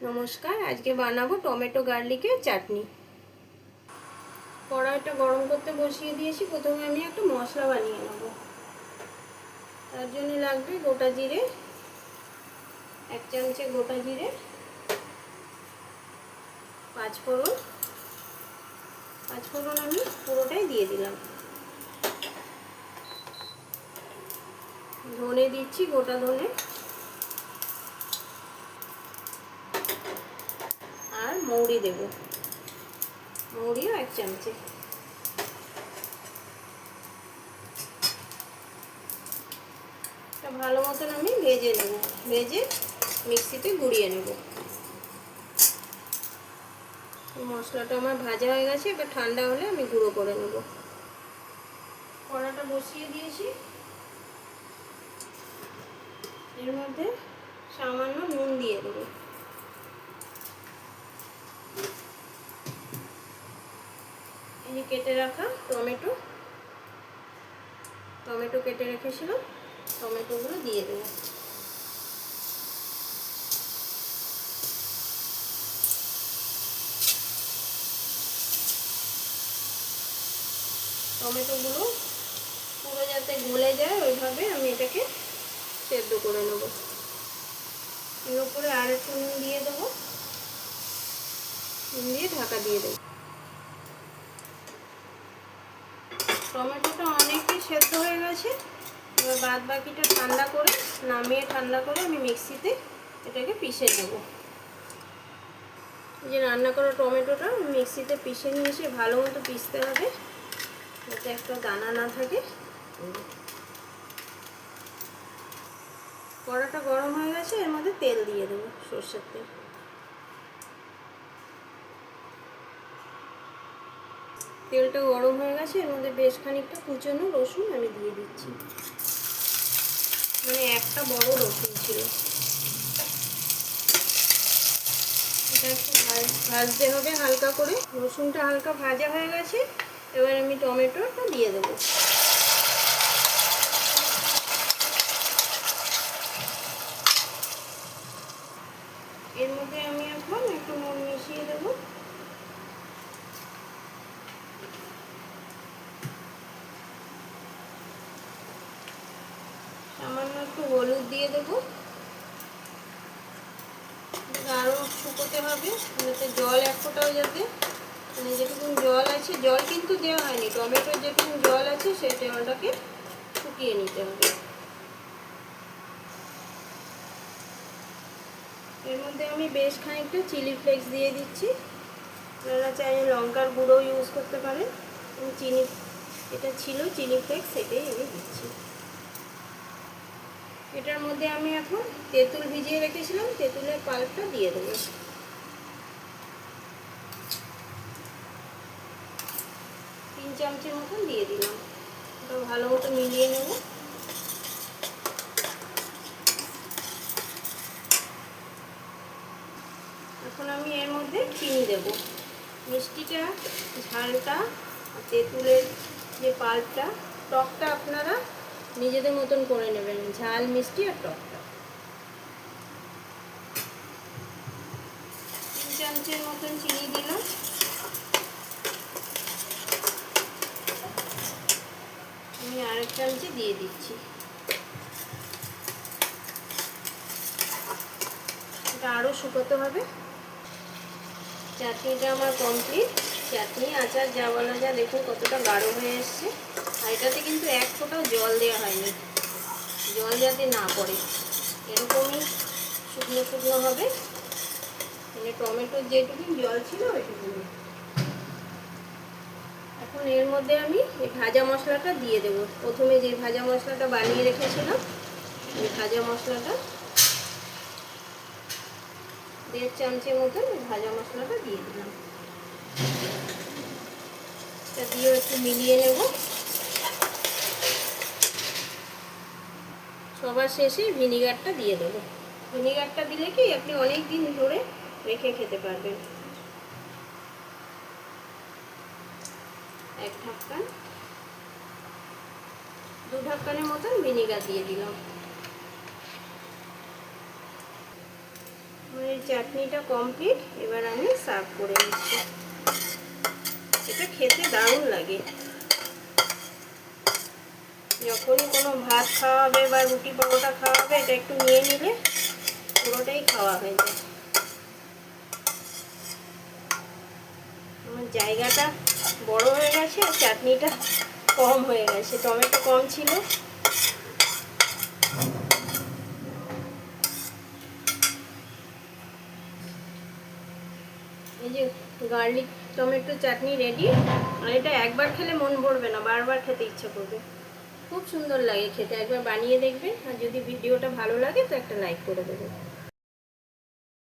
নমস্কার, আজকে বানাবো টমেটো গার্লিকের চাটনি। কড়াইটা গরম করতে বসিয়ে দিয়েছি। প্রথমে আমি একটা মশলা বানিয়ে নেব। তার জন্য লাগবে গোটা জিরে, 1 চামচে গোটা জিরে, 5 ফোড়ন। 5 ফোড়ন আমি পুরোটাই দিয়ে দিলাম। ধনে দিচ্ছি, গোটা ধনে, আর মৌরি দেব, মৌরিও 1 চামচে। ভালো মতন আমি ভেজে নেব, ভেজে মিক্সিতে গুঁড়িয়ে নেব। মশলাটা আমার ভাজা হয়ে গেছে, এবার ঠান্ডা হলে আমি গুঁড়ো করে নেব। কড়াটা বসিয়ে দিয়েছি, এর মধ্যে সামান্য নুন দিয়ে দেবো। এই যে কেটে রাখা টমেটো কেটে রেখেছিলাম, টমেটোগুলো দিয়ে দেবো। টমেটোগুলো পুরো যাতে গলে যায় ওইভাবে আমি এটাকে সেদ্ধ করে নেব। এর উপরে আর একটু নুন দিয়ে দেবো, নুন দিয়ে ঢাকা দিয়ে দেবো। টমেটোটা অনেকটাই সেদ্ধ হয়ে গেছে। এবার বাদ বাকিটা ঠান্ডা করে, নামিয়ে ঠান্ডা করে আমি মিক্সিতে এটাকে পিষে নেব। এই যে রান্না করা টমেটোটা মিক্সিতে পিষে নিয়ে এসে ভালো মতো পিষতে হবে, যাতে একটা দানা না থাকে। কড়াটা গরম হয়ে গেছে, এর মধ্যে তেল দিয়ে দেবো, সরষের তেল। তেলটা গরম হয়ে গেছে, এর মধ্যে বেশ খানিকটা কুচনো রসুন আমি দিয়ে দিচ্ছি। মানে একটা বড় রসুন ছিল। এটা একটু ভাজতে হবে হালকা করে। রসুনটা হালকা ভাজা হয়ে গেছে, এবার আমি টমেটোটা দিয়ে দেবো। এর মধ্যে আমি এখন একটু নুন মিশিয়ে দেবো। সামান্য একটু হলুদ দিয়ে দেবো। আরও শুকোতে হবে, যাতে জল এক ফোঁটাও, যাতে মানে যেটুকু জল আছে, জল কিন্তু দেওয়া হয়নি, টমেটোর যেটুকু জল আছে সেই জলটাকে শুকিয়ে নিতে হবে। এর মধ্যে আমি বেশ খানিকটা চিলি ফ্লেক্স দিয়ে দিচ্ছি। আপনারা চাইলে লঙ্কার গুঁড়ো ইউজ করতে পারেন। এটা ছিল চিলি ফ্লেক্স, সেটাই আমি দিচ্ছি। এটার মধ্যে আমি এখন তেঁতুল ভিজিয়ে রেখেছিলাম, তেঁতুলের পাল্পটা দিয়ে দেবো। 3 চামচের মতন দিয়ে দিলাম। এটা ভালো মতো মিলিয়ে নেব। এখন আমি এর মধ্যে চিনি দেব। মিষ্টিটা, ঝালটা, তেঁতুলের যে পাল্পটা, টকটা আপনারা নিজেদের মতন করে নেবেন, ঝাল, মিষ্টি আর টকটা। 3 চামচের মতন চিনি দিলাম। আমি আরেক চামচে দিয়ে দিচ্ছি। এটা আরও শুকোতে হবে। চাটনিটা আমার কমপ্লিট। চাটনি, আচার যা বলা যায়, দেখুন কতটা গাঢ় হয়ে এসছে। আর এটাতে কিন্তু এক ফোঁটাও জল দেওয়া হয়নি, জল যাতে না পড়ে, এরকমই শুকনো শুকনো হবে। মানে টমেটোর যেটুকু জল ছিল ওইটুকু। এখন এর মধ্যে আমি এই ভাজা মশলাটা দিয়ে দেবো। প্রথমে যে ভাজা মশলাটা বানিয়ে রেখেছিলাম, এই ভাজা মশলাটা 1.5 চামচের মতন ভাজা মশলাটা দিয়ে দিলাম। এটা দিয়েও একটু মিলিয়ে নেব। সবার শেষে ভিনিগারটা দিয়ে দেবো। ভিনিগারটা দিলে কি আপনি অনেক দিন ধরে রেখে খেতে পারবেন। 1 ঢাকনা, 2 ঢাকনার মতন ভিনিগার দিয়ে দিলাম। এই চাটনিটা কমপ্লিট। এবার আমি সার্ভ করে নিচ্ছি। এটা খেতে দারুণ লাগে। যখনই কোনো ভাত খাওয়া হবে বা রুটি পরোটা খাওয়া হবে, এটা একটু নিয়ে নিলে পুরোটাই খাওয়া হয়ে যায়। আমার জায়গাটা বড় হয়ে গেছে আর চাটনিটা কম হয়ে গেছে, টমেটো কম ছিল। এই যে গার্লিক টমেটো চাটনি রেডি। আর এটা একবার খেলে মন ভরবে না, বারবার খেতে ইচ্ছা করবে। খুব সুন্দর লাগে খেতে, একবার বানিয়ে দেখবেন। আর যদি ভিডিওটা ভালো লাগে তো একটা লাইক করে দেবেন।